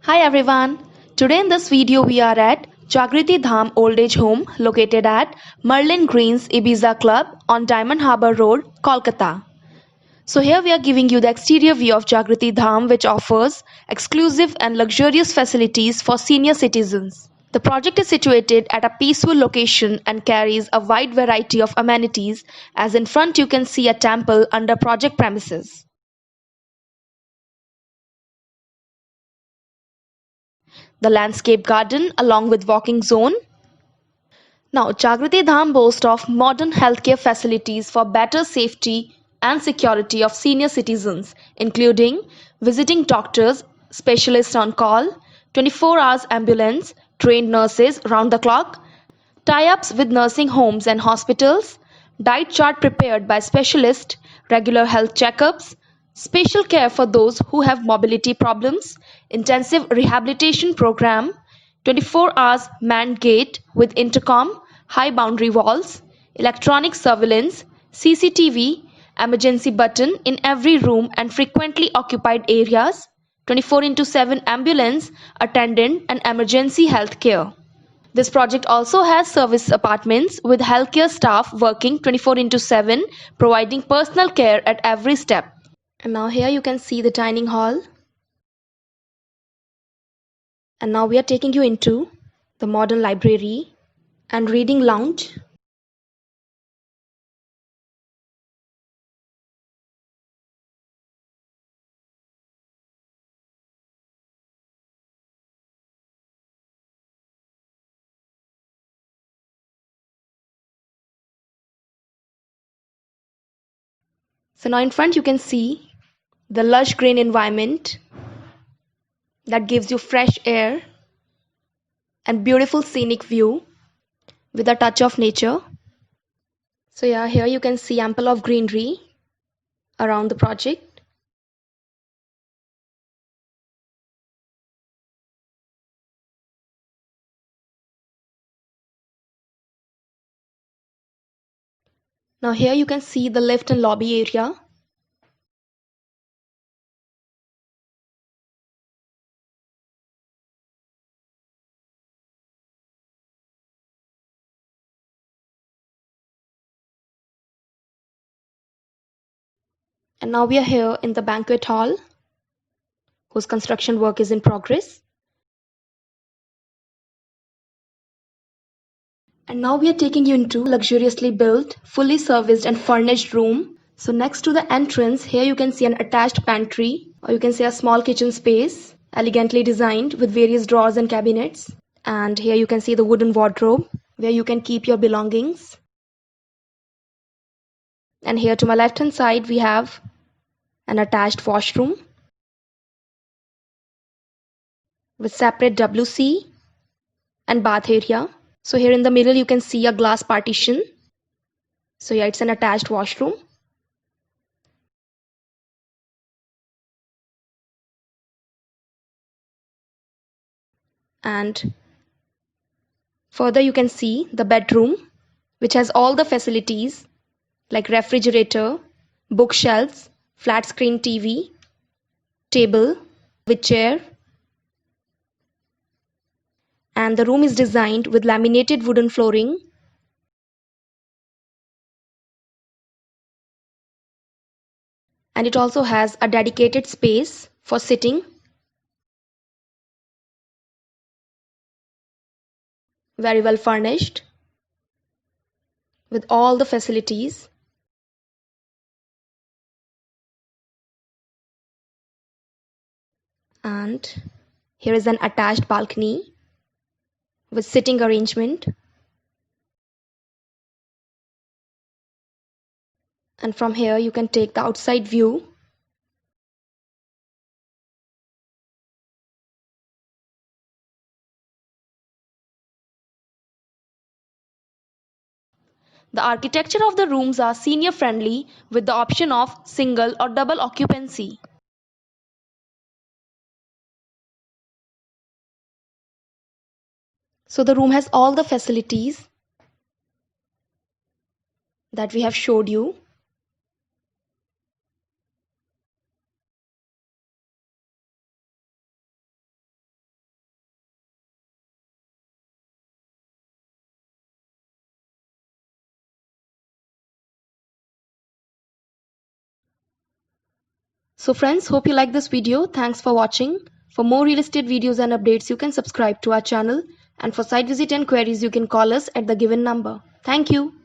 Hi everyone. Today in this video we are at Jagriti Dham Old Age Home located at Merlin Greens Ibiza Club on Diamond Harbour Road, Kolkata. So here we are giving you the exterior view of Jagriti Dham, which offers exclusive and luxurious facilities for senior citizens. The project is situated at a peaceful location and carries a wide variety of amenities, as in front you can see a temple under project premises. The landscape garden along with walking zone. Now, Jagriti Dham boasts of modern healthcare facilities for better safety and security of senior citizens, including visiting doctors, specialists on call, 24 hours ambulance, trained nurses round the clock, tie-ups with nursing homes and hospitals, diet chart prepared by specialists, regular health checkups, special care for those who have mobility problems, intensive rehabilitation program, 24 hours manned gate with intercom, high boundary walls, electronic surveillance, CCTV, emergency button in every room and frequently occupied areas, 24/7 ambulance, attendant and emergency health care. This project also has service apartments with healthcare staff working 24/7, providing personal care at every step. And now here you can see the dining hall. And now we are taking you into the modern library and reading lounge. So now in front you can see the lush green environment that gives you fresh air and beautiful scenic view with a touch of nature. So yeah, here you can see ample of greenery around the project. Now here you can see the lift and lobby area. And now we are here in the banquet hall, whose construction work is in progress. And now we are taking you into luxuriously built, fully serviced and furnished room. So next to the entrance, here you can see an attached pantry, or you can say a small kitchen space, elegantly designed with various drawers and cabinets. And here you can see the wooden wardrobe, where you can keep your belongings. And here to my left hand side, we have an attached washroom with separate WC and bath area. So here in the middle you can see a glass partition. So yeah, it's an attached washroom. And further you can see the bedroom, which has all the facilities like refrigerator, bookshelves, flat screen TV, table with chair. And the room is designed with laminated wooden flooring. And it also has a dedicated space for sitting. Very well furnished with all the facilities. And here is an attached balcony with sitting arrangement. And from here you can take the outside view. The architecture of the rooms are senior friendly with the option of single or double occupancy. So the room has all the facilities that we have showed you. So friends, hope you like this video. Thanks for watching. For more real estate videos and updates, you can subscribe to our channel. And for site visit and queries, you can call us at the given number. Thank you.